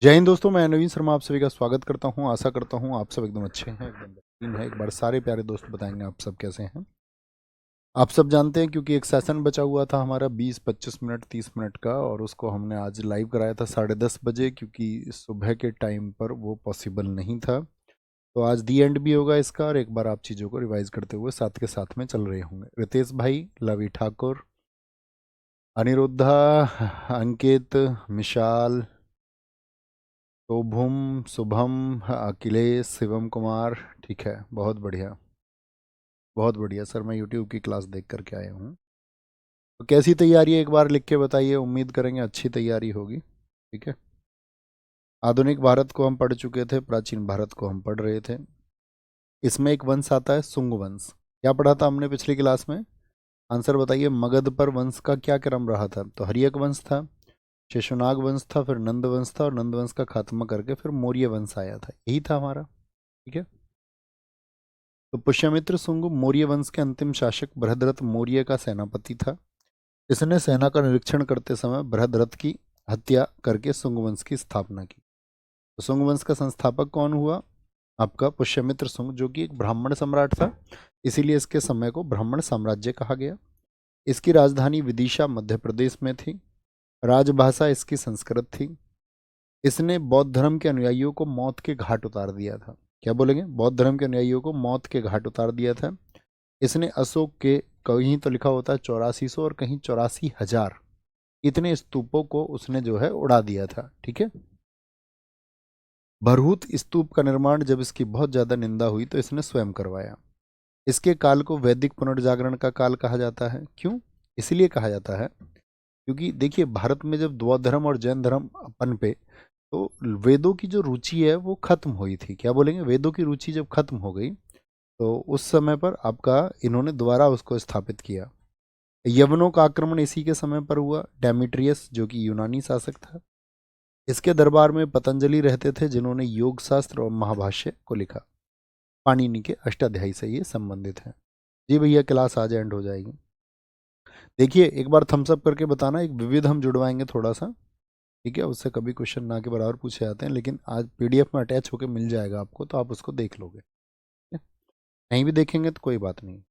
जय हिंद दोस्तों, मैं नवीन शर्मा आप सभी का स्वागत करता हूं। आशा करता हूं आप सब एकदम अच्छे हैं, एकदम बेहतरीन है। एक बार सारे प्यारे दोस्त बताएंगे आप सब कैसे हैं। आप सब जानते हैं क्योंकि एक सेशन बचा हुआ था हमारा 20-25 मिनट 30 मिनट का, और उसको हमने आज लाइव कराया था 10:30 बजे, क्योंकि सुबह के टाइम पर वो पॉसिबल नहीं था। तो आज दी एंड भी होगा इसका, और एक बार आप चीज़ों को रिवाइज करते हुए साथ के साथ में चल रहे होंगे। रितेश भाई, लवी ठाकुर, अनिरुद्धा, अंकित, मिशाल, शुभम, शुभम, अखिलेश, शिवम कुमार। ठीक है, बहुत बढ़िया, बहुत बढ़िया सर। मैं यूट्यूब की क्लास देख करके आया हूँ। तो कैसी तैयारी है एक बार लिख के बताइए, उम्मीद करेंगे अच्छी तैयारी होगी। ठीक है। आधुनिक भारत को हम पढ़ चुके थे, प्राचीन भारत को हम पढ़ रहे थे। इसमें एक वंश आता है सुंग वंश। क्या पढ़ा था हमने पिछली क्लास में? आंसर बताइए। मगध पर वंश का क्या क्रम रहा था? तो हर्यक वंश था, शेषनाग वंश था, फिर नंद वंश था, और नंद वंश का खात्मा करके फिर मौर्य वंश आया था। यही था हमारा। ठीक है। तो पुष्यमित्र सुंग मौर्य वंश के अंतिम शासक बृहद्रथ मौर्य का सेनापति था। इसने सेना का निरीक्षण करते समय बृहद्रथ की हत्या करके सुंग वंश की स्थापना की। तो सुंग वंश का संस्थापक कौन हुआ? आपका पुष्यमित्र सुंग, जो कि एक ब्राह्मण सम्राट था। इसीलिए इसके समय को ब्राह्मण साम्राज्य कहा गया। इसकी राजधानी विदिशा मध्य प्रदेश में थी। राजभाषा इसकी संस्कृत थी। इसने बौद्ध धर्म के अनुयायियों को मौत के घाट उतार दिया था। क्या बोलेंगे? बौद्ध धर्म के अनुयायियों को मौत के घाट उतार दिया था। इसने अशोक के, कहीं तो लिखा होता है 8400 और कहीं 84,000, इतने स्तूपों को उसने जो है उड़ा दिया था। ठीक है। भरहूत स्तूप का निर्माण जब इसकी बहुत ज्यादा निंदा हुई तो इसने स्वयं करवाया। इसके काल को वैदिक पुनर्जागरण का काल कहा जाता है। क्यों? इसलिए कहा जाता है क्योंकि देखिए, भारत में जब बौद्ध धर्म और जैन धर्म अपन पे, तो वेदों की जो रुचि है वो खत्म हुई थी। क्या बोलेंगे? वेदों की रुचि जब खत्म हो गई तो उस समय पर आपका इन्होंने दोबारा उसको स्थापित किया। यवनों का आक्रमण इसी के समय पर हुआ। डेमिट्रियस, जो कि यूनानी शासक था, इसके दरबार में पतंजलि रहते थे, जिन्होंने योग शास्त्र और महाभाष्य को लिखा। पाणिनि के अष्टाध्यायी से ये संबंधित है। जी भैया, क्लास आज एंड हो जाएगी। देखिए, एक बार थम्स अप करके बताना, एक विविध हम जुड़वाएंगे थोड़ा सा। ठीक है। उससे कभी क्वेश्चन ना के बराबर पूछे जाते हैं, लेकिन आज पीडीएफ में अटैच होकर मिल जाएगा आपको, तो आप उसको देख लोगे। ठीक है? नहीं भी देखेंगे तो कोई बात नहीं।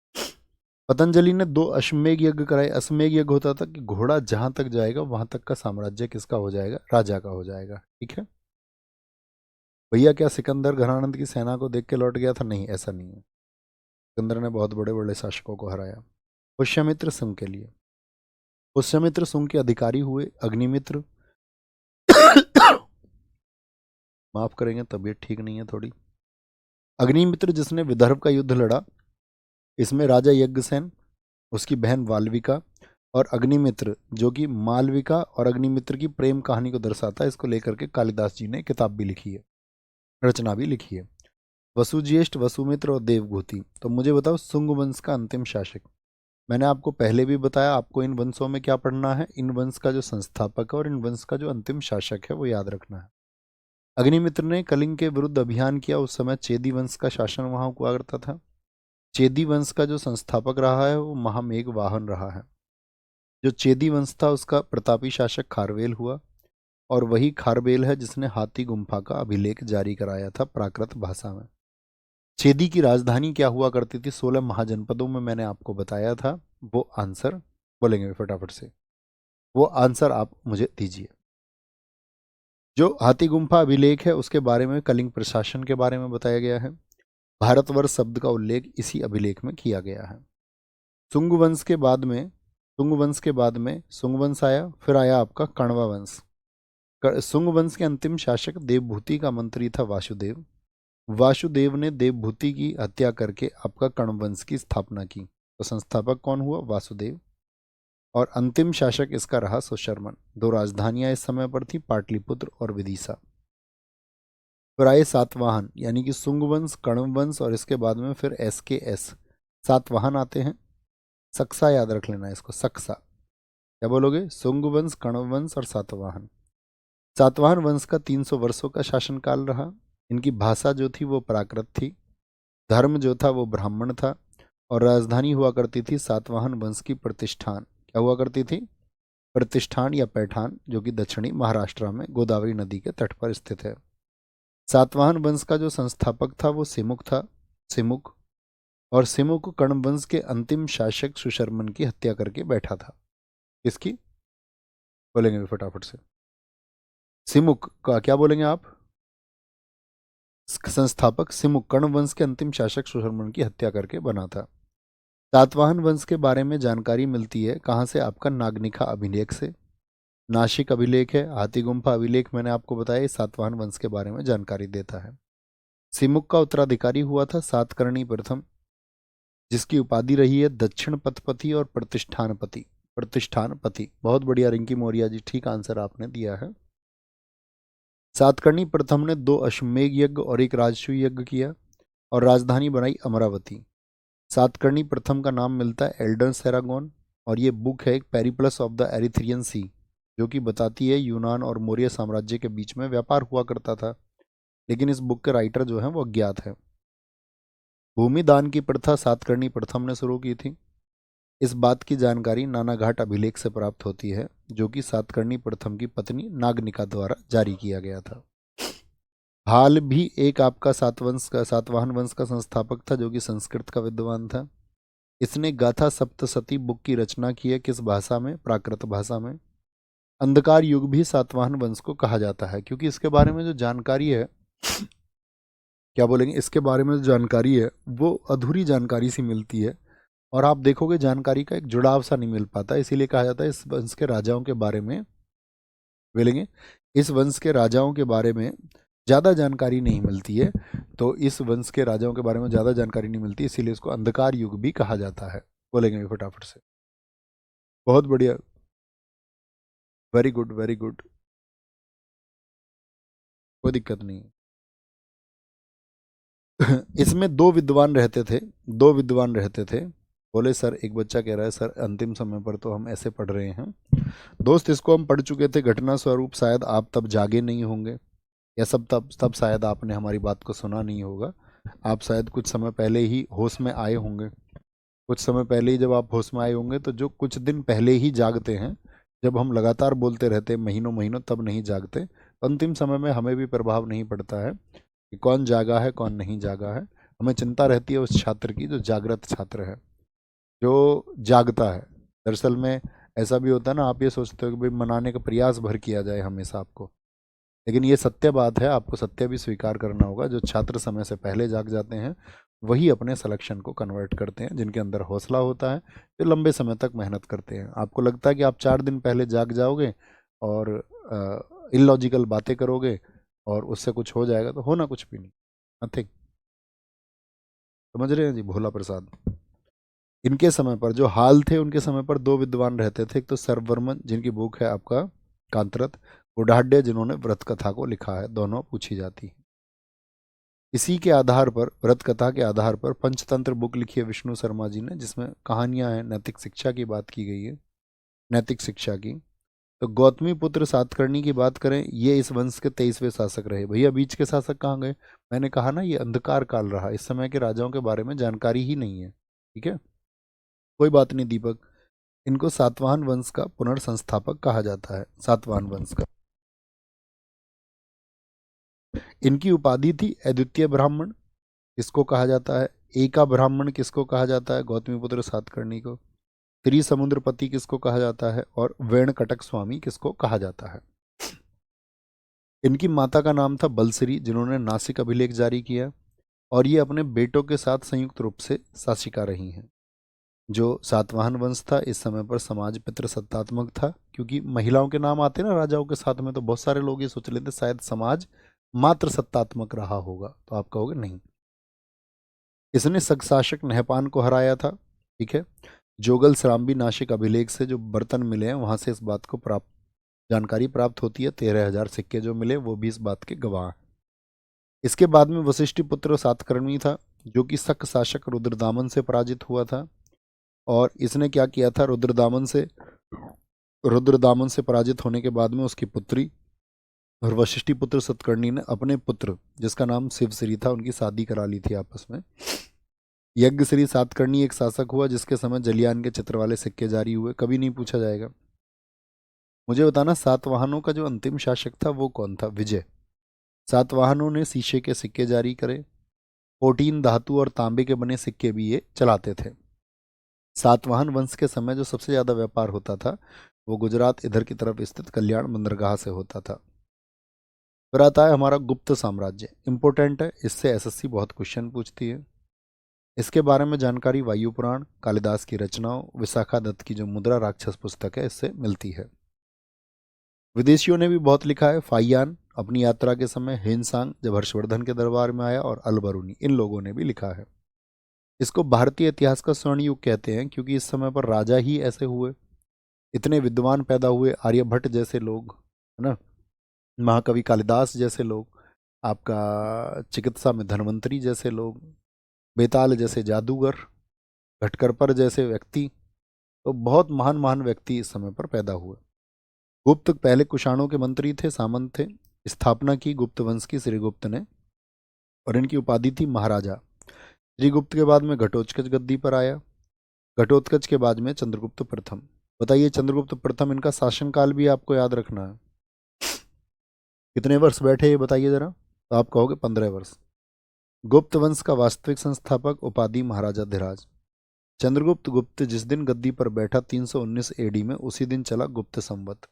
पतंजलि ने 2 अश्वमेध यज्ञ कराए। अश्वमेध यज्ञ होता था कि घोड़ा जहां तक जाएगा वहां तक का साम्राज्य किसका हो जाएगा? राजा का हो जाएगा। ठीक है। भैया, क्या सिकंदर घरानंद की सेना को देख के लौट गया था? नहीं, ऐसा नहीं है। सिकंदर ने बहुत बड़े बड़े शासकों को हराया। पुष्यमित्र सुंग के लिए, पुष्यमित्र सुंग के अधिकारी हुए अग्निमित्र। माफ करेंगे, तबीयत ठीक नहीं है थोड़ी। अग्निमित्र जिसने विदर्भ का युद्ध लड़ा, इसमें राजा यज्ञसेन, उसकी बहन वाल्विका, और अग्निमित्र, जो कि मालविका और अग्निमित्र की प्रेम कहानी को दर्शाता है। इसको लेकर के कालिदास जी ने किताब भी लिखी है, रचना भी लिखी है। वसुज्येष्ठ, वसुमित्र और देवभूति। तो मुझे बताओ, सुंग वंश का अंतिम शासक। मैंने आपको पहले भी बताया, आपको इन वंशों में क्या पढ़ना है। इन वंश का जो संस्थापक है और इन वंश का जो अंतिम शासक है वो याद रखना है। अग्निमित्र ने कलिंग के विरुद्ध अभियान किया। उस समय चेदी वंश का शासन वहां हुआ करता था। चेदी वंश का जो संस्थापक रहा है वो महामेघ वाहन रहा है। जो चेदी वंश था उसका प्रतापी शासक खारवेल हुआ, और वही खारवेल है जिसने हाथी गुम्फा का अभिलेख जारी कराया था प्राकृत भाषा में। चेदी की राजधानी क्या हुआ करती थी? 16 महाजनपदों में मैंने आपको बताया था। वो आंसर बोलेंगे फटाफट से, वो आंसर आप मुझे दीजिए। जो हाथी गुम्फा अभिलेख है उसके बारे में कलिंग प्रशासन के बारे में बताया गया है। भारतवर्ष शब्द का उल्लेख इसी अभिलेख में किया गया है। सुंग वंश के बाद में, सुंग वंश आया, फिर आया आपका कण्वा वंश। सुंग वंश के अंतिम शासक देवभूति का मंत्री था वासुदेव। वासुदेव ने देवभूति की हत्या करके आपका कण्व वंश की स्थापना की। तो संस्थापक कौन हुआ? वासुदेव। और अंतिम शासक इसका रहा सुशर्मन। 2 राजधानियां इस समय पर थी, पाटलिपुत्र और विदिशा। फिर आए सातवाहन, यानी कि सुंग वंश, कण्व वंश, और इसके बाद में फिर एस सातवाहन आते हैं। सक्सा याद रख लेना इसको, सक्सा। क्या बोलोगे? सुंग वंश, कण्व वंश और सातवाहन। सातवाहन वंश का 300 वर्षों का शासनकाल रहा। इनकी भाषा जो थी वो प्राकृत थी। धर्म जो था वो ब्राह्मण था। और राजधानी हुआ करती थी सातवाहन वंश की प्रतिष्ठान। क्या हुआ करती थी? प्रतिष्ठान या पैठान, जो कि दक्षिणी महाराष्ट्र में गोदावरी नदी के तट पर स्थित है। सातवाहन वंश का जो संस्थापक था वो सिमुक था, सिमुक। और सिमुक कर्ण वंश के अंतिम शासक सुशर्मन की हत्या करके बैठा था। किसकी बोलेंगे भी फटाफट से? सिमुक का क्या बोलेंगे आप? संस्थापक सिमुक कर्ण वंश के अंतिम शासक सुशर्मन की हत्या करके बना था। सातवाहन वंश के बारे में जानकारी मिलती है कहाँ से? आपका नागनिखा अभिलेख से। नासिक अभिलेख है, हाथी गुम्फा अभिलेख मैंने आपको बताया, ये सातवाहन वंश के बारे में जानकारी देता है। सिमुक का उत्तराधिकारी हुआ था सातकर्णी प्रथम, जिसकी उपाधि रही है दक्षिण पथपति और प्रतिष्ठानपति। प्रतिष्ठानपति, बहुत बढ़िया रिंकी मौर्य जी, ठीक आंसर आपने दिया है। सातकर्णी प्रथम ने 2 अश्वमेघ यज्ञ और एक राजसूय यज्ञ किया और राजधानी बनाई अमरावती। सातकर्णी प्रथम का नाम मिलता है एल्डन सेरागोन, और ये बुक है एक पेरिप्लस ऑफ द एरिथ्रियन सी, जो कि बताती है यूनान और मौर्य साम्राज्य के बीच में व्यापार हुआ करता था, लेकिन इस बुक के राइटर जो हैं वो अज्ञात है। भूमि दान की प्रथा सातकर्णी प्रथम ने शुरू की थी। इस बात की जानकारी नानाघाट अभिलेख से प्राप्त होती है, जो कि सातकर्णी प्रथम की पत्नी नागनिका द्वारा जारी किया गया था। हाल भी एक आपका सातवाहन वंश का संस्थापक था, जो कि संस्कृत का विद्वान था। इसने गाथा सप्तशती बुक की रचना की है, किस भाषा में? प्राकृत भाषा में। अंधकार युग भी सातवाहन वंश को कहा जाता है, क्योंकि इसके बारे में जो जानकारी है, क्या बोलेंगे, इसके बारे में जो जानकारी है वो अधूरी जानकारी सी मिलती है, और आप देखोगे जानकारी का एक जुड़ाव सा नहीं मिल पाता, इसीलिए कहा जाता है इस वंश के राजाओं के बारे में, बोलेंगे इस वंश के राजाओं के बारे में ज़्यादा जानकारी नहीं मिलती है। तो इस वंश के राजाओं के बारे में ज़्यादा जानकारी नहीं मिलती, इसीलिए इसको अंधकार युग भी कहा जाता है। बोलेंगे फटाफट से? बहुत बढ़िया, वेरी गुड वेरी गुड, कोई दिक्कत नहीं है। इसमें 2 विद्वान रहते थे, 2 विद्वान रहते थे। बोले सर, एक बच्चा कह रहा है सर अंतिम समय पर तो हम ऐसे पढ़ रहे हैं। दोस्त, इसको हम पढ़ चुके थे घटना स्वरूप, शायद आप तब जागे नहीं होंगे, या सब तब शायद आपने हमारी बात को सुना नहीं होगा। आप शायद कुछ समय पहले ही होश में आए होंगे। कुछ समय पहले ही जब आप होश में आए होंगे, तो जो कुछ दिन पहले ही जागते हैं, जब हम लगातार बोलते रहते हैं महीनों महीनों, तब नहीं जागते। अंतिम समय में हमें भी प्रभाव नहीं पड़ता है कि कौन जागा है कौन नहीं जागा है। हमें चिंता रहती है उस छात्र की जो जागृत छात्र है, जो जागता है। दरअसल में ऐसा भी होता है ना, आप ये सोचते हो कि भाई मनाने का प्रयास भर किया जाए हमेशा आपको, लेकिन ये सत्य बात है, आपको सत्य भी स्वीकार करना होगा। जो छात्र समय से पहले जाग जाते हैं वही अपने सिलेक्शन को कन्वर्ट करते हैं, जिनके अंदर हौसला होता है, जो लंबे समय तक मेहनत करते हैं। आपको लगता है कि आप 4 दिन पहले जाग जाओगे और इलॉजिकल बातें करोगे और उससे कुछ हो जाएगा, तो होना कुछ भी नहीं, नथिंग। समझ रहे हैं जी? भोला प्रसाद। इनके समय पर जो हाल थे, उनके समय पर 2 विद्वान रहते थे। एक तो सर्ववर्मन, जिनकी बुक है आपका कांतरत, उडाढ्य, जिन्होंने व्रत कथा को लिखा है, दोनों पूछी जाती है। इसी के आधार पर, व्रत कथा के आधार पर पंचतंत्र बुक लिखी है विष्णु शर्मा जी ने, जिसमें कहानियां हैं, नैतिक शिक्षा की बात की गई है, नैतिक शिक्षा की। तो गौतमी पुत्र सातकर्णी की बात करें, ये इस वंश के 23वें शासक रहे। भैया बीच के शासक कहाँ गए? मैंने कहा ना, ये अंधकार काल रहा, इस समय के राजाओं के बारे में जानकारी ही नहीं है। ठीक है, कोई बात नहीं दीपक, इनको सातवाहन वंश का पुनर्संस्थापक कहा जाता है, सातवाहन वंश का। इनकी उपाधि थी अद्वितीय ब्राह्मण, किसको कहा जाता है? एका ब्राह्मण किसको कहा जाता है? गौतमीपुत्र सातकर्णी को। त्रिसमुद्रपति किसको कहा जाता है? और वेणकटक स्वामी किसको कहा जाता है? इनकी माता का नाम था बलसरी, जिन्होंने नासिक अभिलेख जारी किया, और ये अपने बेटों के साथ संयुक्त रूप से शासिका रही हैं। जो सातवाहन वंश था, इस समय पर समाज पितृसत्तात्मक था, क्योंकि महिलाओं के नाम आते ना राजाओं के साथ में, तो बहुत सारे लोग ये सोच लेते शायद समाज मात्र सत्तात्मक रहा होगा, तो आप कहोगे नहीं। इसने सगशासक नहपान को हराया था। ठीक है, जोगल सराम्बी नासिक अभिलेख से जो बर्तन मिले हैं, वहां से इस बात को जानकारी प्राप्त होती है। 13,000 सिक्के जो मिले वो भी इस बात के गवाह हैं। इसके बाद में वशिष्ठी पुत्र सातकर्णी था, जो कि शक शासक रुद्रदामन से पराजित हुआ था। और इसने क्या किया था? रुद्रदामन से पराजित होने के बाद में उसकी पुत्री और वशिष्ठी पुत्र सतकर्णी ने अपने पुत्र, जिसका नाम शिवश्री था, उनकी शादी करा ली थी आपस में। यज्ञश्री सातकर्णी एक शासक हुआ, जिसके समय जलियान के चित्र वाले सिक्के जारी हुए। कभी नहीं पूछा जाएगा। मुझे बताना, सातवाहनों का जो अंतिम शासक था वो कौन था? विजय। सातवाहनों ने शीशे के सिक्के जारी करे, 14 धातु और तांबे के बने सिक्के भी ये चलाते थे। सातवाहन वंश के समय जो सबसे ज्यादा व्यापार होता था वो गुजरात इधर की तरफ स्थित कल्याण बंदरगाह से होता था। फिर आता है हमारा गुप्त साम्राज्य। इंपॉर्टेंट है, इससे एसएससी बहुत क्वेश्चन पूछती है। इसके बारे में जानकारी वायु पुराण, कालिदास की रचनाओं, विशाखा दत्त की जो मुद्रा राक्षस पुस्तक है इससे मिलती है। विदेशियों ने भी बहुत लिखा है। फाइयान अपनी यात्रा के समय, हिनसांग जब हर्षवर्धन के दरबार में आया, और अलबरूनी, इन लोगों ने भी लिखा है। इसको भारतीय इतिहास का स्वर्ण युग कहते हैं क्योंकि इस समय पर राजा ही ऐसे हुए, इतने विद्वान पैदा हुए, आर्यभट्ट जैसे लोग, है ना, महाकवि कालिदास जैसे लोग, आपका चिकित्सा में धन्वंतरी जैसे लोग, बेताल जैसे जादूगर, घटकरपर जैसे व्यक्ति, तो बहुत महान महान व्यक्ति इस समय पर पैदा हुए। गुप्त पहले कुषाणों के मंत्री थे, सामंत थे। स्थापना की गुप्त वंश की श्रीगुप्त ने, और इनकी उपाधि थी महाराजा। श्रीगुप्त के बाद में घटोत्कच गद्दी पर आया। घटोत्कच के बाद में चंद्रगुप्त प्रथम। बताइए, चंद्रगुप्त प्रथम, इनका शासनकाल भी आपको याद रखना है। कितने वर्ष बैठे ये बताइए जरा, तो आप कहोगे 15 वर्ष। गुप्त वंश का वास्तविक संस्थापक, उपाधि महाराजा धीराज। चंद्रगुप्त गुप्त जिस दिन गद्दी पर बैठा 319 एडी में, उसी दिन चला गुप्त संवत।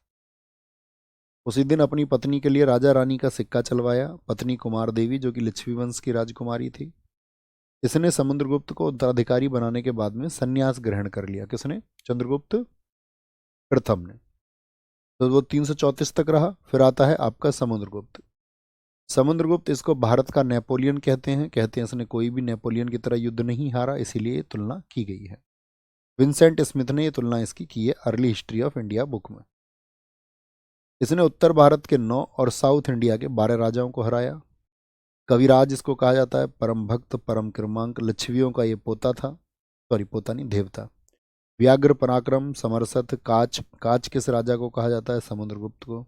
उसी दिन अपनी पत्नी के लिए राजा रानी का सिक्का चलवाया। पत्नी कुमार देवी, जो कि लिच्छवी वंश की राजकुमारी थी। इसने समुद्रगुप्त को उत्तराधिकारी बनाने के बाद में संन्यास ग्रहण कर लिया। किसने? चंद्रगुप्त प्रथम ने। तो वो 334 तक रहा। फिर आता है आपका समुद्रगुप्त। समुद्रगुप्त, इसको भारत का नेपोलियन कहते हैं इसने कोई भी नेपोलियन की तरह युद्ध नहीं हारा, इसीलिए तुलना की गई है। विंसेंट स्मिथ ने ये तुलना इसकी की है early history of India book में। इसने उत्तर भारत के 9 और साउथ इंडिया के 12 राजाओं को हराया। कविराज इसको कहा जाता है। परम भक्त, परम क्रमांक, लिच्छवियों का ये पोता था, सॉरी पोता नहीं, देवता। व्याघ्र पराक्रम, समरसथ, काच। काच किस राजा को कहा जाता है? समुद्रगुप्त को।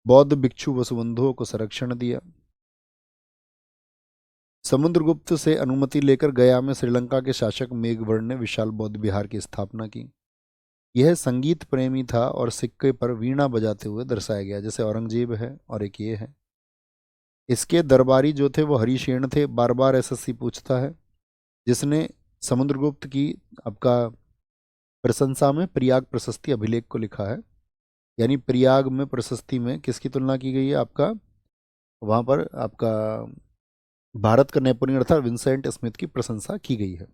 बौद्ध भिक्षु वसुबंधुओं को संरक्षण दिया। समुद्रगुप्त से अनुमति लेकर गया में श्रीलंका के शासक मेघवर्ण ने विशाल बौद्ध विहार की स्थापना की। यह संगीत प्रेमी था और सिक्के पर वीणा बजाते हुए दर्शाया गया, जैसे औरंगजेब है और एक ये है। इसके दरबारी जो थे वो हरिशेन थे। बार बार एसएससी पूछता है। जिसने समुद्रगुप्त की आपका प्रशंसा में प्रयाग प्रशस्ति अभिलेख को लिखा है, यानी प्रयाग में प्रशस्ति में किसकी तुलना की गई है? आपका वहां पर आपका भारत का नेपोलियन अर्थात विंसेंट स्मिथ की प्रशंसा की गई है।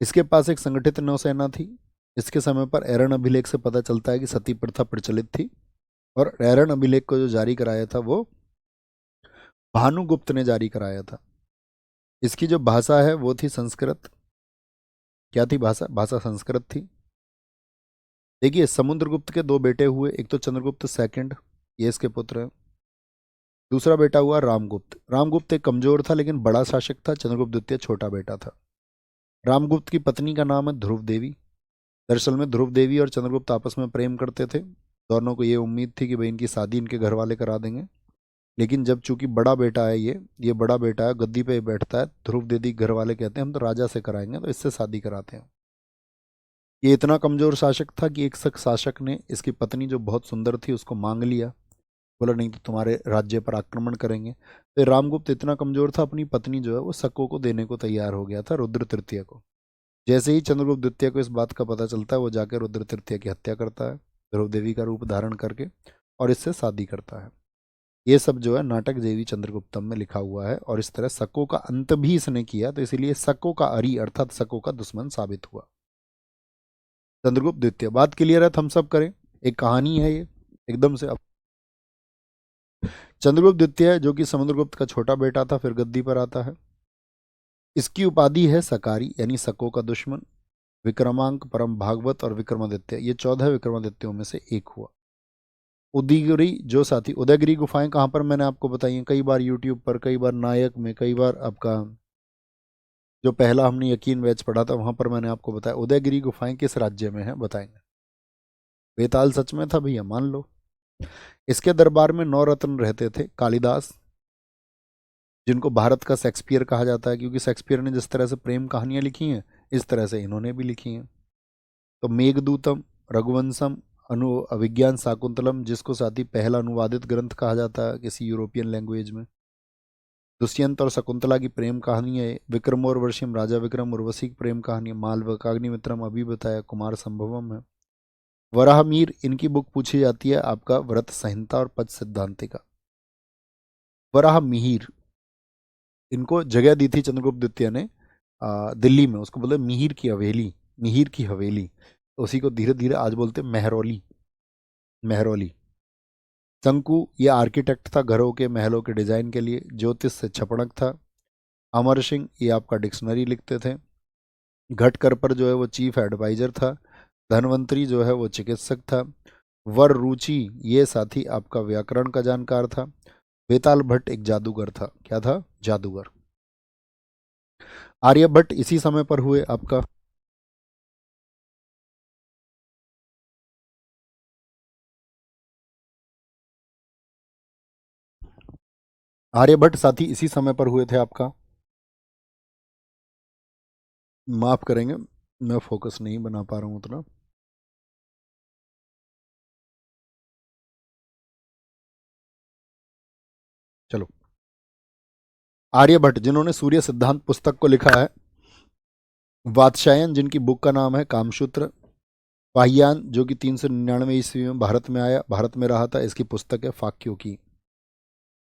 इसके पास एक संगठित नौसेना थी। इसके समय पर एरन अभिलेख से पता चलता है कि सती प्रथा प्रचलित थी, और एरन अभिलेख को जो जारी कराया था वो भानुगुप्त ने जारी कराया था। इसकी जो भाषा है वो थी संस्कृत। क्या थी भाषा? भाषा संस्कृत थी। देखिए, समुद्रगुप्त के 2 बेटे हुए। एक तो चंद्रगुप्त सेकंड, ये इसके पुत्र हैं। दूसरा बेटा हुआ रामगुप्त। रामगुप्त एक कमजोर था लेकिन बड़ा शासक था। चंद्रगुप्त द्वितीय छोटा बेटा था। रामगुप्त की पत्नी का नाम है ध्रुव देवी। दरअसल में ध्रुव देवी और चंद्रगुप्त आपस में प्रेम करते थे। दोनों को ये उम्मीद थी कि भाई इनकी शादी इनके घर वाले करा देंगे। लेकिन जब चूंकि बड़ा बेटा है, ये बड़ा बेटा है, गद्दी पे बैठता है, ध्रुव देवी घर वाले कहते हैं हम तो राजा से कराएंगे, तो इससे शादी कराते हैं। ये इतना कमजोर शासक था कि एक शख्स शासक ने इसकी पत्नी जो बहुत सुंदर थी उसको मांग लिया। बोला नहीं तो तुम्हारे राज्य पर आक्रमण करेंगे। तो रामगुप्त इतना कमजोर था, अपनी पत्नी जो है वो शकों को देने को तैयार हो गया था, रुद्र तृतीय को। जैसे ही चंद्रगुप्त द्वितीय को इस बात का पता चलता है, वो जाकर रुद्र तृतीय की हत्या करता है, ध्रुव देवी का रूप धारण करके, और इससे शादी करता है। ये सब जो है नाटक देवी चंद्रगुप्तम में लिखा हुआ है। और इस तरह शकों का अंत भी इसने किया, तो इसीलिए शकों का अरी अर्थात शकों का दुश्मन साबित हुआ चंद्रगुप्त द्वितीय। बात क्लियर है? हम सब करें, एक कहानी है ये एकदम से। अब चंद्रगुप्त द्वितीय जो कि समुद्रगुप्त का छोटा बेटा था, फिर गद्दी पर आता है। इसकी उपाधि है सकारी, यानी शकों का दुश्मन। विक्रमांक, परम भागवत और विक्रमादित्य, ये 14 विक्रमादित्यों में से एक हुआ। उदयगिरी जो साथी, उदयगिरी गुफाएं कहाँ पर मैंने आपको बताई हैं कई बार, यूट्यूब पर, कई बार नायक में, कई बार आपका जो पहला हमने यकीन बैच पढ़ा था वहां पर मैंने आपको बताया। उदयगिरी गुफाएं किस राज्य में है बताएंगे। बेताल सच में था भैया, मान लो। इसके दरबार में 9 रत्न रहते थे। कालिदास, जिनको भारत का शेक्सपियर कहा जाता है, क्योंकि शेक्सपियर ने जिस तरह से प्रेम कहानियां लिखी हैं इस तरह से इन्होंने भी लिखी हैं। तो मेघदूतम, रघुवंशम, अभिज्ञान शाकुंतलम, जिसको साथ ही पहला अनुवादित ग्रंथ कहा जाता है किसी यूरोपियन लैंग्वेज में। दुष्यंत और शकुंतला की प्रेम कहानी है। विक्रम और वर्षिम, राजा विक्रम उर्वशी की प्रेम कहानी है। मालवकाग्निमित्रम अभी बताया, कुमार संभवम है। वराहमीर, इनकी बुक पूछी जाती है आपका व्रत संहिता और पच सिद्धांतिका। वराहमिहिर, इनको जगह दी थी चंद्रगुप्त द्वितीय ने दिल्ली में, उसको बोलते मिहिर की हवेली, मिहिर की हवेली। तो उसी को धीरे धीरे आज बोलते मेहरौली, मेहरौली। शंकु, ये आर्किटेक्ट था घरों के महलों के डिजाइन के लिए। ज्योतिष से छपणक था। अमर सिंह, ये आपका डिक्शनरी लिखते थे। घटकर पर जो है वो चीफ एडवाइजर था। धनवंतरी जो है वो चिकित्सक था। वर रुचि, ये साथी आपका व्याकरण का जानकार था। बेताल भट्ट एक जादूगर था। क्या था? जादूगर। आर्यभट्ट इसी समय पर हुए आपका। आर्यभट्ट साथी इसी समय पर हुए थे आपका। माफ करेंगे, मैं फोकस नहीं बना पा रहा हूं उतना। चलो, आर्यभट्ट जिन्होंने सूर्य सिद्धांत पुस्तक को लिखा है। वात्स्यायन, जिनकी बुक का नाम है कामसूत्र। फाहियान, जो कि 399 ईस्वी में भारत में आया, भारत में रहा था, इसकी पुस्तक है फाक्यों की।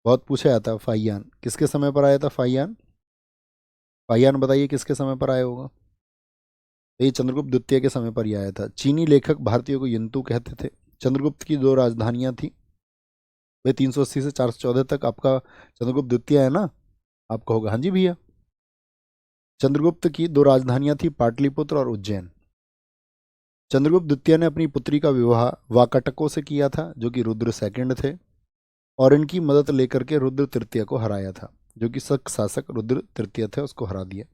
बहुत पूछा जाता है फाहियान किसके समय पर आया था। फाहियान, फाहियान बताइए किसके समय पर आया होगा। तो ये चंद्रगुप्त द्वितीय के समय पर ही आया था। चीनी लेखक भारतीयों को यंतु कहते थे। चंद्रगुप्त की दो राजधानियां थी वे 380 से 414 तक। आपका चंद्रगुप्त द्वितीय है ना, आपका होगा। हाँ जी भैया। चंद्रगुप्त की दो राजधानियां थी, पाटलिपुत्र और उज्जैन। चंद्रगुप्त द्वितीय ने अपनी पुत्री का विवाह वाकाटकों से किया था, जो कि रुद्र सेकंड थे, और इनकी मदद लेकर के रुद्र तृतीय को हराया था, जो कि शक शासक रुद्र तृतीय थे, उसको हरा दिया।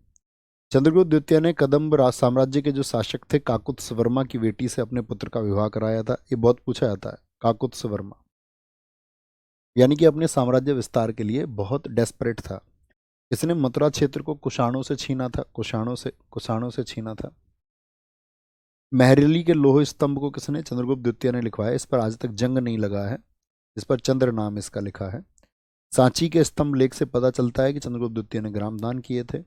चंद्रगुप्त द्वितीय ने कदम्ब साम्राज्य के जो शासक थे काकुत्स वर्मा की बेटी से अपने पुत्र का विवाह कराया था। ये बहुत पूछा जाता है, काकुत्स वर्मा। यानी कि अपने साम्राज्य विस्तार के लिए बहुत डेस्परेट था। इसने मथुरा क्षेत्र को कुषाणों से छीना था, कुषाणों से छीना था। महरली के लोह स्तंभ को किसने? चंद्रगुप्त द्वितीय ने लिखवाया। इस पर आज तक जंग नहीं लगा है, इस पर चंद्र नाम इसका लिखा है। सांची के स्तंभ लेख से पता चलता है कि चंद्रगुप्त द्वितीय ने ग्राम दान किए थे।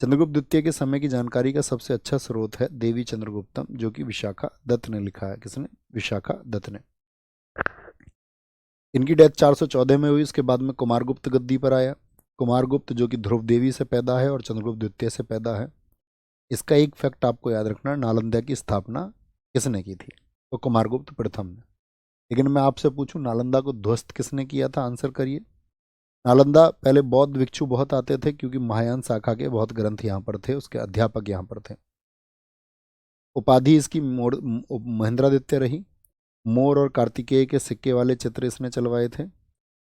चंद्रगुप्त द्वितीय के समय की जानकारी का सबसे अच्छा स्रोत है देवी चंद्रगुप्तम, जो कि विशाखा दत्त ने लिखा है। किसने? विशाखा दत्त ने। इनकी डेथ 414 में हुई। उसके बाद में कुमारगुप्त गद्दी पर आया। कुमारगुप्त जो कि ध्रुव देवी से पैदा है और चंद्रगुप्त द्वितीय से पैदा है। इसका एक फैक्ट आपको याद रखना, नालंदा की स्थापना किसने की थी? तो कुमारगुप्त प्रथम ने। लेकिन मैं आपसे पूछूं, नालंदा को ध्वस्त किसने किया था? आंसर करिए। नालंदा पहले बौद्ध भिक्षु बहुत आते थे, क्योंकि महायान शाखा के बहुत ग्रंथ यहाँ पर थे, उसके अध्यापक यहाँ पर थे। उपाधि इसकी महेंद्रादित्य रही। मोर और कार्तिकेय के सिक्के वाले चित्र इसने चलवाए थे।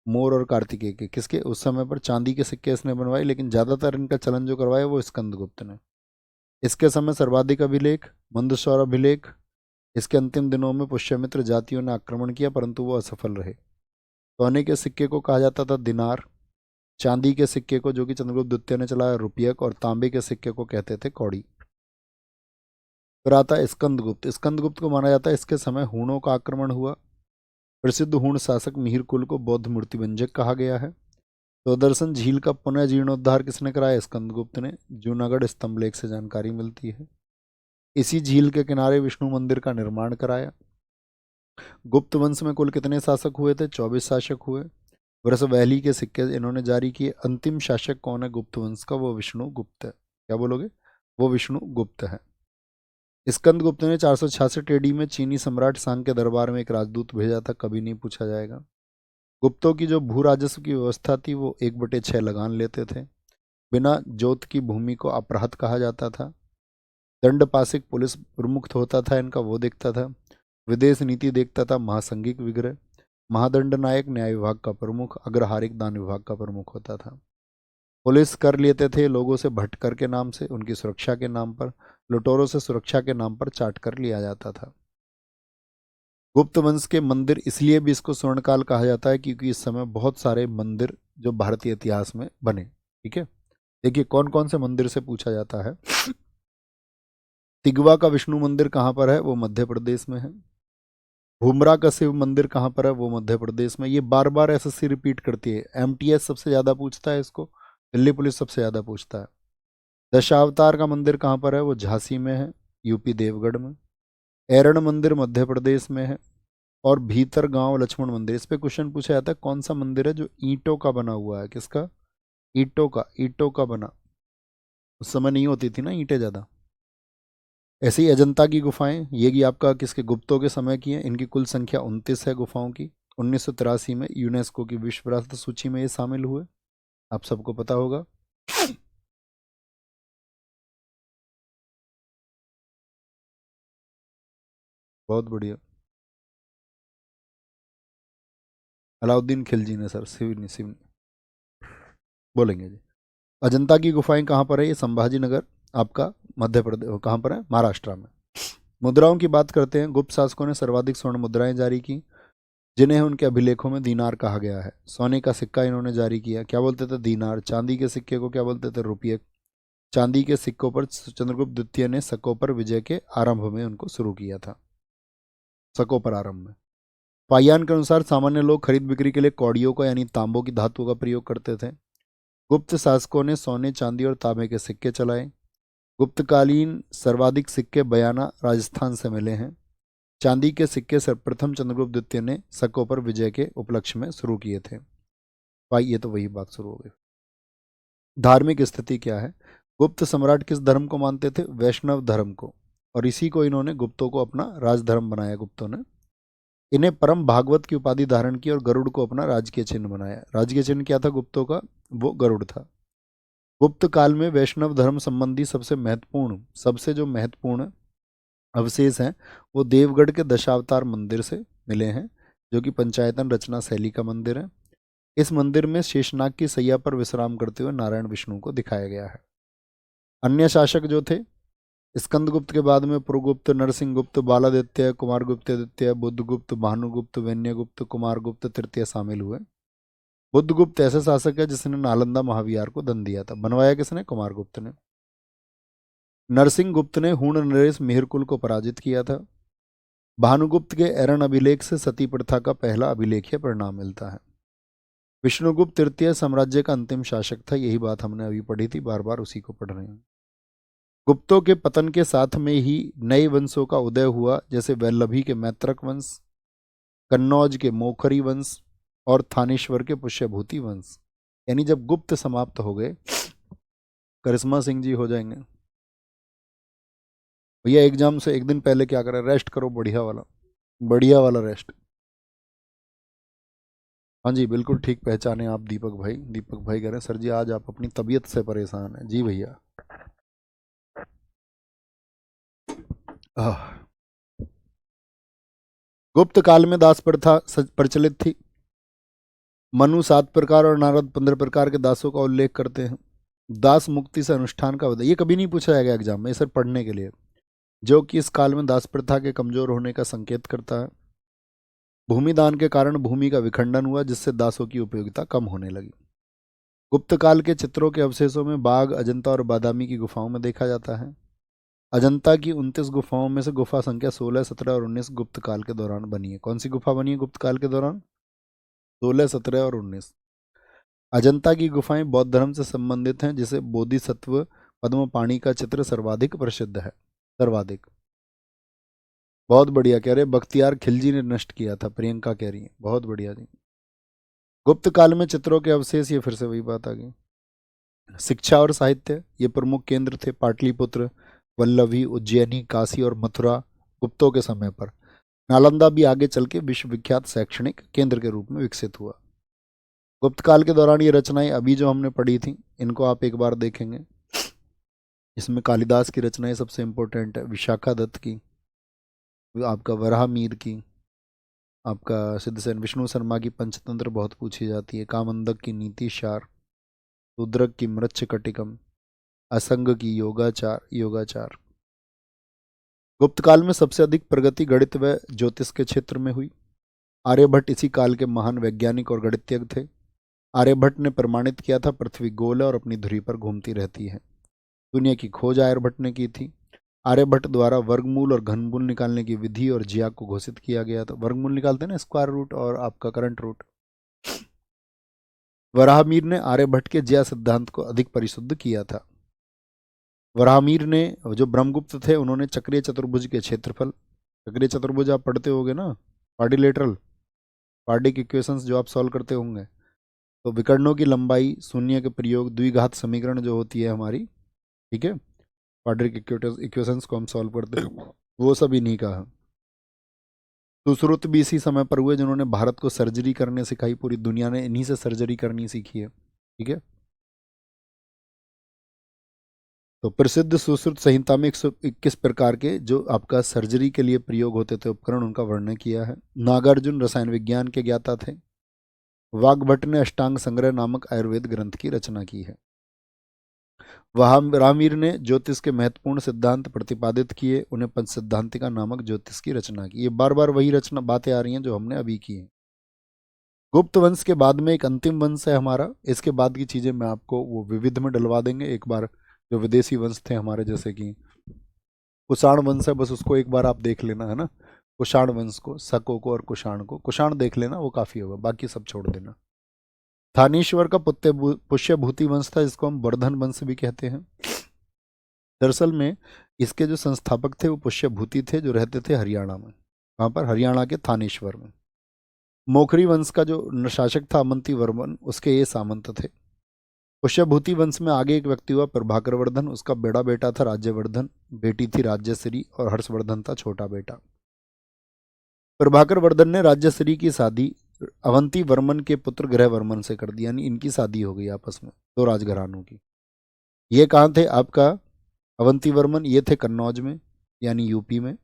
मोर और कार्तिकेय के किसके? उस समय पर चांदी के सिक्के इसने बनवाए, लेकिन ज्यादातर इनका चलन जो करवाया वो स्कंदगुप्त ने। इसके समय सर्वाधिक अभिलेख मंदसौर अभिलेख। इसके अंतिम दिनों में पुष्यमित्र जातियों ने आक्रमण किया, परंतु वो असफल रहे। सोने के सिक्के को कहा जाता था दिनार। चांदी के सिक्के को, जो कि चंद्रगुप्त द्वितीय ने चलाया, रुपयक। और तांबे के सिक्के को कहते थे कौड़ी। फिर आता है स्कंदगुप्त। स्कंदगुप्त को माना जाता है इसके समय हूणों का आक्रमण हुआ। प्रसिद्ध हूण शासक मिहिर कुल को बौद्ध मूर्तिभंजक कहा गया है। सुदर्शन झील का पुनः जीर्णोद्धार किसने कराया? स्कंदगुप्त ने। जूनागढ़ स्तंभ लेख से जानकारी मिलती है। इसी झील के किनारे विष्णु मंदिर का निर्माण कराया। गुप्त वंश में कुल कितने शासक हुए थे? 24 शासक हुए। वृषवैली के सिक्के इन्होंने जारी किए। अंतिम शासक कौन है गुप्त वंश का? वो विष्णु गुप्त है। क्या बोलोगे? वो विष्णु गुप्त है। स्कंदगुप्त ने 466 एडी में चीनी सम्राट सांग के दरबार में एक राजदूत भेजा था, कभी नहीं पूछा जाएगा। गुप्तों की जो भू राजस्व की व्यवस्था थी वो 1/6 लगान लेते थे। बिना जोत की भूमि को अपराध कहा जाता था। दंडपासिक पुलिस प्रमुख होता था इनका, वो देखता था। विदेश नीति देखता था महासंघिक विग्रह। महादंड नायक न्याय विभाग का प्रमुख। अग्रहारिक दान विभाग का प्रमुख होता था। पुलिस कर लेते थे लोगों से भटकर के नाम से, उनकी सुरक्षा के नाम पर। लुटेरों से सुरक्षा के नाम पर चाट कर लिया जाता था। गुप्त वंश के मंदिर इसलिए भी इसको स्वर्णकाल कहा जाता है क्योंकि इस समय बहुत सारे मंदिर जो भारतीय इतिहास में बने। ठीक है, देखिए कौन कौन से मंदिर से पूछा जाता है। तिगवा का विष्णु मंदिर कहाँ पर है? वो मध्य प्रदेश में है। भूमरा का शिव मंदिर कहाँ पर है? वो मध्य प्रदेश में। ये बार बार एसएससी रिपीट करती है। एमटीएस सबसे ज़्यादा पूछता है इसको, दिल्ली पुलिस सबसे ज़्यादा पूछता है। दशावतार का मंदिर कहाँ पर है? वो झांसी में है, यूपी देवगढ़ में। ऐरण मंदिर मध्य प्रदेश में है। और भीतर गांव लक्ष्मण मंदिर, इस पे क्वेश्चन पूछा जाता है कौन सा मंदिर है जो ईंटों का बना हुआ है? किसका? ईंटों का बना। उस समय नहीं होती थी ना ईंटें ज़्यादा। ऐसे ही अजंता की गुफाएं, ये भी आपका किसके? गुप्तों के समय की है। इनकी कुल संख्या 29 है गुफाओं की। 1983 में यूनेस्को की विश्व विरासत सूची में ये शामिल हुए, आप सबको पता होगा। बहुत बढ़िया। अलाउद्दीन खिलजी ने सर, शिव शिव बोलेंगे जी। अजंता की गुफाएं कहाँ पर है? ये संभाजी नगर आपका मध्य प्रदेश, कहाँ पर है? महाराष्ट्र में। मुद्राओं की बात करते हैं। गुप्त शासकों ने सर्वाधिक स्वर्ण मुद्राएं जारी की, जिन्हें उनके अभिलेखों में दीनार कहा गया है। सोने का सिक्का इन्होंने जारी किया, क्या बोलते थे? दीनार। चांदी के सिक्के को क्या बोलते थे? रुपये। चांदी के सिक्कों पर चंद्रगुप्त द्वितीय ने शकों पर विजय के आरंभ में उनको शुरू किया था। शकों पर आरंभ में। पायान के अनुसार सामान्य लोग खरीद बिक्री के लिए कौड़ियों का यानी तांबों की धातु का प्रयोग करते थे। गुप्त शासकों ने सोने चांदी और तांबे के सिक्के चलाए। गुप्तकालीन सर्वाधिक सिक्के बयाना राजस्थान से मिले हैं। चांदी के सिक्के सर्वप्रथम चंद्रगुप्त द्वितीय ने शकों पर विजय के उपलक्ष्य में शुरू किए थे। भाई ये तो वही बात शुरू हो गई। धार्मिक स्थिति क्या है? गुप्त सम्राट किस धर्म को मानते थे? वैष्णव धर्म को। और इसी को इन्होंने गुप्तों को अपना राजधर्म बनाया, गुप्तों ने। इन्हें परम भागवत की उपाधि धारण की और गरुड़ को अपना राजकीय चिन्ह बनाया। राजकीय चिन्ह क्या था गुप्तों का? वो गरुड़ था। गुप्त काल में वैष्णव धर्म संबंधी सबसे जो महत्वपूर्ण अवशेष हैं वो देवगढ़ के दशावतार मंदिर से मिले हैं, जो कि पंचायतन रचना शैली का मंदिर है। इस मंदिर में शेषनाग की सैया पर विश्राम करते हुए नारायण विष्णु को दिखाया गया है। अन्य शासक जो थे, स्कंदगुप्त के बाद में पुरुगुप्त, नरसिंहगुप्त, बालादित्य, कुमारगुप्त द्वितीय, बुद्धगुप्त, भानुगुप्त, वैन्यगुप्त, कुमारगुप्त तृतीय शामिल हुए। बुद्धगुप्त ऐसे शासक है जिसने नालंदा महाविहार को दंड दिया था। बनवाया किसने? कुमारगुप्त ने। नरसिंहगुप्त ने हूण नरेश मेहरकुल को पराजित किया था। भानुगुप्त के एरन अभिलेख से सती प्रथा का पहला अभिलेखीय परिणाम मिलता है। विष्णुगुप्त तृतीय साम्राज्य का अंतिम शासक था। यही बात हमने अभी पढ़ी थी, बार बार उसी को पढ़ रहे हैं। गुप्तों के पतन के साथ में ही नए वंशों का उदय हुआ, जैसे वैल्लभी के मैत्रक वंश, कन्नौज के मोखरी वंश और थानेश्वर के पुष्यभूति वंश। यानी जब गुप्त समाप्त हो गए, करिश्मा सिंह जी हो जाएंगे। भैया एग्जाम से एक दिन पहले क्या करें? रेस्ट करो, बढ़िया वाला, बढ़िया वाला रेस्ट। हाँ जी बिल्कुल ठीक पहचाने आप दीपक भाई। दीपक भाई कह रहे हैं सर जी आज आप अपनी तबीयत से परेशान हैं। जी भैया। आह। गुप्त काल में दास प्रथा प्रचलित थी। मनु 7 प्रकार और नारद 15 प्रकार के दासों का उल्लेख करते हैं। दास मुक्ति से अनुष्ठान का ये कभी नहीं पूछा जाएगा एग्जाम में, ये सिर्फ पढ़ने के लिए, जो कि इस काल में दास प्रथा के कमजोर होने का संकेत करता है। भूमिदान के कारण भूमि का विखंडन हुआ, जिससे दासों की उपयोगिता कम होने लगी। गुप्त काल के चित्रों के अवशेषों में बाघ, अजंता और बादामी की गुफाओं में देखा जाता है। अजंता की 29 गुफाओं में से गुफा संख्या 16, 17 और 19 गुप्त काल के दौरान बनी है। कौन सी गुफा बनी है गुप्त काल के दौरान? 16, 17 और 19। अजंता की गुफाएं बौद्ध धर्म से संबंधित हैं, जिसे बोधिसत्व पद्मपाणि का चित्र सर्वाधिक प्रसिद्ध है। सर्वाधिक। बहुत बढ़िया कह रहे, बख्तियार खिलजी ने नष्ट किया था, प्रियंका कह रही है। बहुत बढ़िया जी। गुप्त काल में चित्रों के अवशेष, ये फिर से वही बात आ गई। शिक्षा और साहित्य, ये प्रमुख केंद्र थे। पाटलिपुत्र, वल्लभी, उज्जैनी, काशी और मथुरा गुप्तों के समय पर। नालंदा भी आगे चल के विश्वविख्यात शैक्षणिक केंद्र के रूप में विकसित हुआ। गुप्त काल के दौरान ये रचनाएं अभी जो हमने पढ़ी थी, इनको आप एक बार देखेंगे। इसमें कालिदास की रचनाएं सबसे इंपॉर्टेंट है। विशाखा दत्त की, आपका वराह मीर की, आपका सिद्धसेन विष्णु शर्मा की पंचतंत्र बहुत पूछी जाती है। कामंदक की नीति सार, रुद्रक की मृच्छकटिकम, असंग की योगाचार। गुप्त काल में सबसे अधिक प्रगति गणित व ज्योतिष के क्षेत्र में हुई। आर्यभट्ट इसी काल के महान वैज्ञानिक और गणितज्ञ थे। आर्यभट्ट ने प्रमाणित किया था पृथ्वी गोल है और अपनी धुरी पर घूमती रहती है। दुनिया की खोज आर्यभट्ट ने की थी। आर्यभट्ट द्वारा वर्गमूल और घनमूल निकालने की विधि और जिया को घोषित किया गया। तो वर्गमूल निकालते हैं ना, स्क्वायर रूट और आपका करंट रूट। वराहमीर ने आर्यभट्ट के ज्या सिद्धांत को अधिक परिशुद्ध किया था। वराहमीर ने, जो ब्रह्मगुप्त थे, उन्होंने चक्रीय चतुर्भुज के क्षेत्रफल, चक्रीय चतुर्भुज आप पढ़ते होगे ना, क्वाड्रिलेटरल क्वाड्रिक इक्वेशंस जो आप सॉल्व करते होंगे, तो विकर्णों की लंबाई, शून्य के प्रयोग, द्विघात समीकरण जो होती है हमारी, ठीक है, क्वाड्रिक इक्वेशंस को हम सॉल्व करते हैं, वो सब इन्हीं का है। सुश्रुत भी इसी समय पर हुए जिन्होंने भारत को सर्जरी करने सिखाई। पूरी दुनिया ने इन्हीं से सर्जरी करनी सीखी है, ठीक है। तो प्रसिद्ध सुश्रुत संहिता में 121 प्रकार के जो आपका सर्जरी के लिए प्रयोग होते थे उपकरण, उनका वर्णन किया है। नागार्जुन रसायन विज्ञान के ज्ञाता थे। वाग्भट ने अष्टांग संग्रह नामक आयुर्वेद ग्रंथ की रचना की है। रामीर ने ज्योतिष के महत्वपूर्ण सिद्धांत प्रतिपादित किए, उन्हें पंच सिद्धांतिका नामक ज्योतिष की रचना की। ये बार बार वही रचना बातें आ रही हैं जो हमने अभी की हैं। गुप्त वंश के बाद में एक अंतिम वंश है हमारा, इसके बाद की चीजें मैं आपको वो विविध में डलवा देंगे एक बार। जो विदेशी वंश थे हमारे, जैसे कि कुषाण वंश है, बस उसको एक बार आप देख लेना, है ना। कुषाण वंश को, शकों को और कुषाण को, कुषाण देख लेना, वो काफी होगा, बाकी सब छोड़ देना। थानेश्वर का पुष्यभूति वंश था, जिसको हम वर्धन वंश भी कहते हैं। दरअसल में इसके जो संस्थापक थे वो पुष्यभूति थे, जो रहते थे हरियाणा में। वहां पर हरियाणा के थानेश्वर में। मोखरी वंश का जो शासक था अमंती वर्मन, उसके ये सामंत थे। पुष्यभूति वंश में आगे एक व्यक्ति हुआ प्रभाकर वर्धन, उसका बड़ा बेटा था राज्यवर्धन, बेटी थी राज्यश्री और हर्षवर्धन था छोटा बेटा। प्रभाकर वर्धन ने राज्यश्री की शादी अवंती वर्मन के पुत्र ग्रह वर्मन से कर दी, यानी इनकी शादी हो गई आपस में, दो राजघरानों की। ये कहाँ थे आपका अवंती वर्मन, ये थे कन्नौज में यानी यूपी में,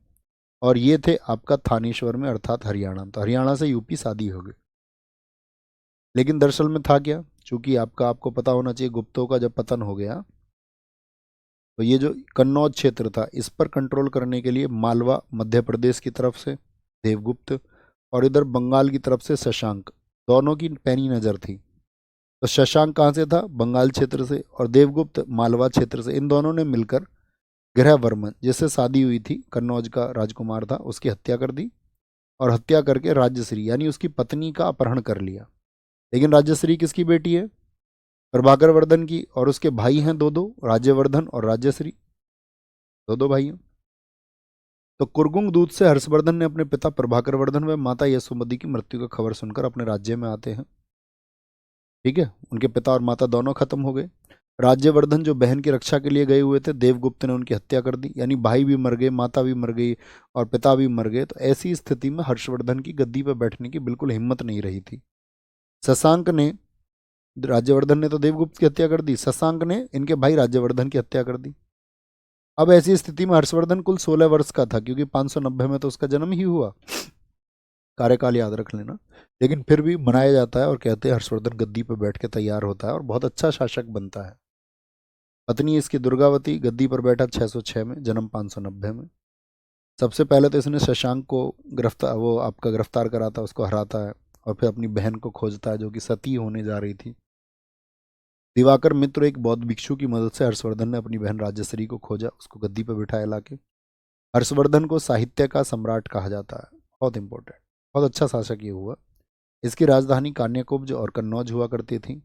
और ये थे आपका थानेश्वर में अर्थात हरियाणा। तो हरियाणा से यूपी शादी हो गई। लेकिन दरअसल में था क्या, चूंकि आपको पता होना चाहिए, गुप्तों का जब पतन हो गया तो ये जो कन्नौज क्षेत्र था, इस पर कंट्रोल करने के लिए मालवा मध्य प्रदेश की तरफ से देवगुप्त, और इधर बंगाल की तरफ से शशांक, दोनों की पैनी नज़र थी। तो शशांक कहाँ से था, बंगाल क्षेत्र से, और देवगुप्त मालवा क्षेत्र से। इन दोनों ने मिलकर ग्रह वर्मन, जिससे शादी हुई थी, कन्नौज का राजकुमार था, उसकी हत्या कर दी, और हत्या करके राज्यश्री यानी उसकी पत्नी का अपहरण कर लिया। लेकिन राज्यश्री किसकी बेटी है, प्रभाकर वर्धन की, और उसके भाई हैं दो दो, राज्यवर्धन और राज्यश्री, दो दो भाई हैं। तो कुरगुंग दूत से हर्षवर्धन ने अपने पिता प्रभाकर वर्धन व माता यशोमती की मृत्यु का खबर सुनकर अपने राज्य में आते हैं, ठीक है। उनके पिता और माता दोनों खत्म हो गए। राज्यवर्धन जो बहन की रक्षा के लिए गए हुए थे, देवगुप्त ने उनकी हत्या कर दी, यानी भाई भी मर गए, माता भी मर गई और पिता भी मर गए। तो ऐसी स्थिति में हर्षवर्धन की गद्दी पर बैठने की बिल्कुल हिम्मत नहीं रही थी। शशांक ने, राज्यवर्धन ने तो देवगुप्त की हत्या कर दी, शशांक ने इनके भाई राज्यवर्धन की हत्या कर दी। अब ऐसी स्थिति में हर्षवर्धन कुल 16 वर्ष का था, क्योंकि 590 में तो उसका जन्म ही हुआ, कार्यकाल याद रख लेना। लेकिन फिर भी मनाया जाता है और कहते हैं हर्षवर्धन गद्दी पर बैठ के तैयार होता है और बहुत अच्छा शासक बनता है। पत्नी इसकी दुर्गावती, गद्दी पर बैठा 606 में, जन्म 590 में। सबसे पहले तो इसने शशांक को गिरफ्तार कराता, उसको हराता है, और फिर अपनी बहन को खोजता है जो कि सती होने जा रही थी। दिवाकर मित्र एक बौद्ध भिक्षु की मदद से हर्षवर्धन ने अपनी बहन राज्यश्री को खोजा, उसको गद्दी पर बिठाया लाके। हर्षवर्धन को साहित्य का सम्राट कहा जाता है, बहुत इंपॉर्टेंट, बहुत अच्छा शासक ये हुआ। इसकी राजधानी कान्याकुब्ज और कन्नौज हुआ करती थी।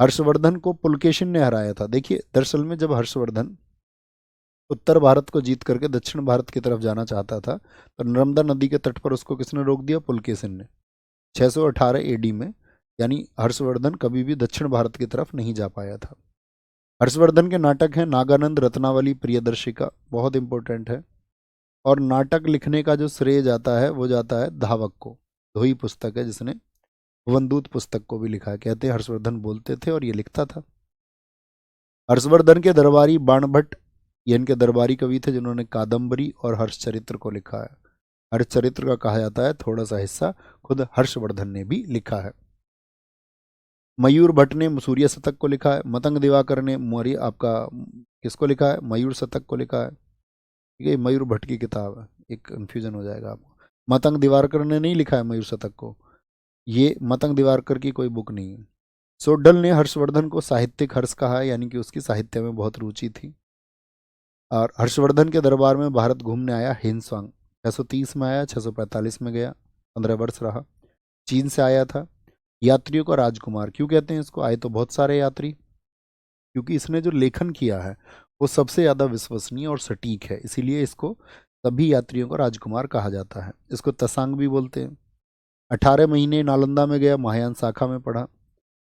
हर्षवर्धन को पुलकेशिन ने हराया था। देखिए, दरअसल में जब हर्षवर्धन उत्तर भारत को जीत करके दक्षिण भारत की तरफ जाना चाहता था, तो नर्मदा नदी के तट पर उसको किसने रोक दिया, पुलकेशिन ने, 618 एडी में। यानी हर्षवर्धन कभी भी दक्षिण भारत की तरफ नहीं जा पाया था। हर्षवर्धन के नाटक हैं नागानंद, रत्नावली, प्रियदर्शिका, बहुत इंपॉर्टेंट है। और नाटक लिखने का जो श्रेय जाता है वो जाता है धावक को। धोई पुस्तक है जिसने भुवनदूत पुस्तक को भी लिखा है, कहते हैं हर्षवर्धन बोलते थे और ये लिखता था। हर्षवर्धन के दरबारी बाणभट्ट, ये इनके दरबारी कवि थे जिन्होंने कादम्बरी और हर्षचरित्र को लिखा है। हर्षचरित्र का कहा जाता है थोड़ा सा हिस्सा खुद हर्षवर्धन ने भी लिखा है। मयूर भट्ट ने सूर्य शतक को लिखा है। मतंग दिवाकर ने मौर्य आपका किसको लिखा है, मयूर शतक को लिखा है, ठीक है। मयूर भट्ट की किताब है, एक कन्फ्यूजन हो जाएगा आपको। मतंग दिवाकर ने नहीं लिखा है मयूर शतक को, ये मतंग दिवाकर की कोई बुक नहीं है। सोडल ने हर्षवर्धन को साहित्यिक हर्ष कहा है, यानी कि उसकी साहित्य में बहुत रुचि थी। और हर्षवर्धन के दरबार में भारत घूमने आया हिनस्वांग। 630 में आया, 645 में गया, 15 वर्ष रहा। चीन से आया था। यात्रियों का राजकुमार क्यों कहते हैं इसको? आए तो बहुत सारे यात्री, क्योंकि इसने जो लेखन किया है वो सबसे ज़्यादा विश्वसनीय और सटीक है, इसीलिए इसको सभी यात्रियों का राजकुमार कहा जाता है। इसको तसांग भी बोलते हैं। 18 महीने नालंदा में गया, महायान शाखा में पढ़ा।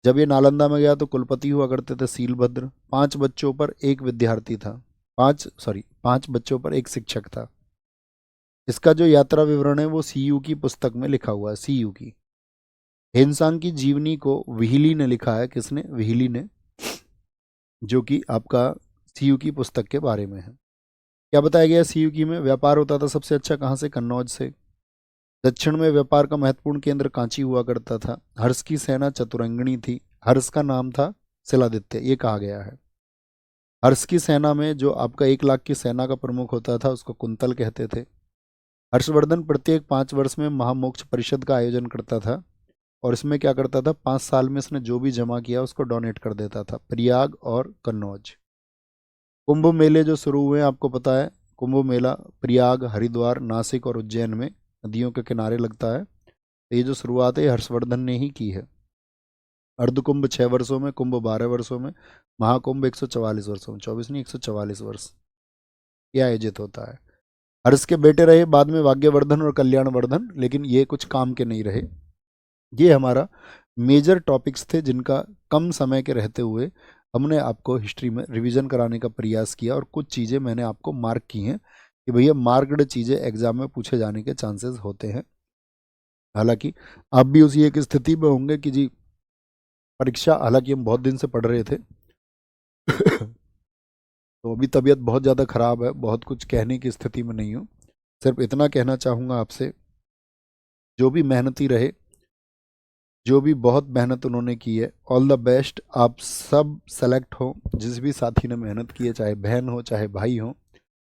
जब ये नालंदा में गया तो कुलपति हुआ करते थे सीलभद्र। 5 बच्चों पर एक विद्यार्थी था, 5 बच्चों पर एक शिक्षक था। इसका जो यात्रा विवरण है वो सीयू की पुस्तक में लिखा हुआ है, सीयू की। हिनसांग की जीवनी को विहिली ने लिखा है। किसने? विहिली ने, जो कि आपका सीयू की पुस्तक के बारे में है। क्या बताया गया सीयू की में? व्यापार होता था सबसे अच्छा कहाँ से? कन्नौज से। दक्षिण में व्यापार का महत्वपूर्ण केंद्र कांची हुआ करता था। हर्ष की सेना चतुरंगिणी थी। हर्ष का नाम था शिलादित्य, ये कहा गया है। हर्ष की सेना में जो आपका 1 लाख की सेना का प्रमुख होता था उसको कुंतल कहते थे। हर्षवर्धन प्रत्येक 5 वर्ष में महामोक्ष परिषद का आयोजन करता था, और इसमें क्या करता था, 5 साल में इसने जो भी जमा किया उसको डोनेट कर देता था। प्रयाग और कन्नौज। कुंभ मेले जो शुरू हुए हैं आपको पता है, कुंभ मेला प्रयाग, हरिद्वार, नासिक और उज्जैन में नदियों के किनारे लगता है। तो ये जो शुरुआत है हर्षवर्धन ने ही की है। अर्धकुंभ 6 वर्षों में, कुंभ 12 वर्षों में, महाकुंभ 144 वर्षों में, 24 नहीं 144 वर्ष ये आयोजित होता है। हर्ष के बेटे रहे बाद में भाग्यवर्धन और कल्याणवर्धन, लेकिन ये कुछ काम के नहीं रहे। ये हमारा मेजर टॉपिक्स थे जिनका कम समय के रहते हुए हमने आपको हिस्ट्री में रिवीजन कराने का प्रयास किया, और कुछ चीज़ें मैंने आपको मार्क की हैं कि भैया मार्क्ड चीज़ें एग्जाम में पूछे जाने के चांसेस होते हैं। हालांकि आप भी उसी एक स्थिति में होंगे कि जी परीक्षा, हालांकि हम बहुत दिन से पढ़ रहे थे तो अभी तबीयत बहुत ज़्यादा ख़राब है, बहुत कुछ कहने की स्थिति में नहीं हूँ। सिर्फ इतना कहना चाहूँगा आपसे, जो भी मेहनती रहे, जो भी बहुत मेहनत उन्होंने की है, ऑल द बेस्ट। आप सब सेलेक्ट हो, जिस भी साथी ने मेहनत की है, चाहे बहन हो चाहे भाई हो,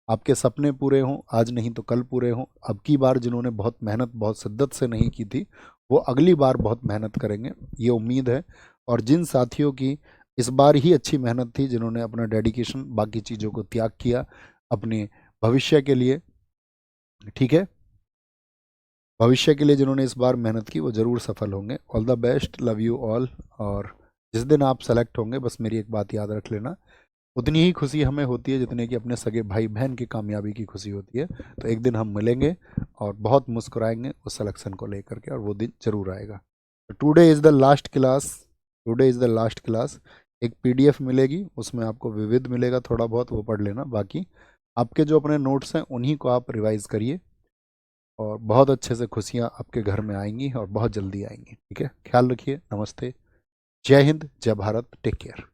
आपके सपने पूरे हों, आज नहीं तो कल पूरे हों। अब की बार जिन्होंने बहुत मेहनत बहुत शिद्दत से नहीं की थी वो अगली बार बहुत मेहनत करेंगे, ये उम्मीद है। और जिन साथियों की इस बार ही अच्छी मेहनत थी, जिन्होंने अपना डेडिकेशन बाकी चीज़ों को त्याग किया अपने भविष्य के लिए, ठीक है, भविष्य के लिए जिन्होंने इस बार मेहनत की वो ज़रूर सफल होंगे। All the best, love you all. और जिस दिन आप सेलेक्ट होंगे बस मेरी एक बात याद रख लेना, उतनी ही खुशी हमें होती है जितने कि अपने सगे भाई बहन की कामयाबी की खुशी होती है। तो एक दिन हम मिलेंगे और बहुत मुस्कुराएंगे उस सिलेक्शन को लेकर के, और वो दिन ज़रूर आएगा। Today is the last class, today is the last class. एक पीडीएफ मिलेगी, उसमें आपको विविध मिलेगा, थोड़ा बहुत वो पढ़ लेना। बाकी आपके जो अपने नोट्स हैं उन्हीं को आप रिवाइज़ करिए, और बहुत अच्छे से खुशियाँ आपके घर में आएंगी और बहुत जल्दी आएंगी। ठीक है, ख्याल रखिए। नमस्ते, जय हिंद, जय भारत, टेक केयर।